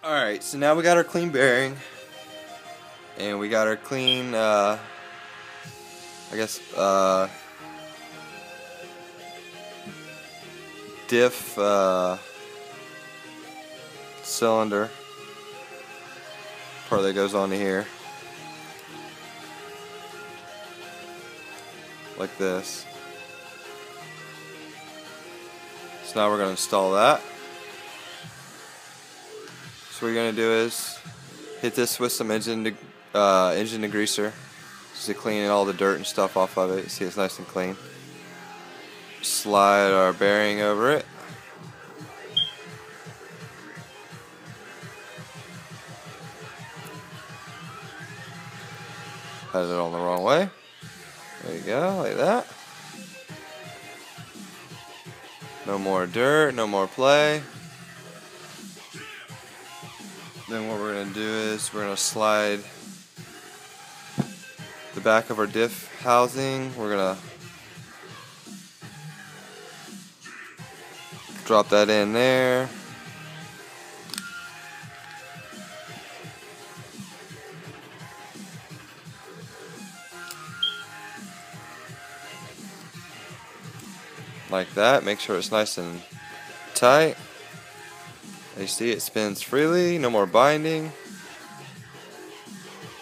Alright, so now we got our clean bearing, and we got our clean, diff cylinder part that goes onto here, like this. So now we're going to install that. So what you're going to do is hit this with some engine degreaser just to clean all the dirt and stuff off of it. You see it's nice and clean. Slide our bearing over it. Had it on the wrong way. There you go, like that. No more dirt, no more play. Then what we're going to do is we're going to slide the back of our diff housing. We're going to drop that in there. Like that. Make sure it's nice and tight. You see it spins freely, no more binding.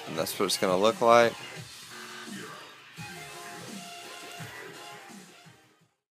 And that's what it's going to look like.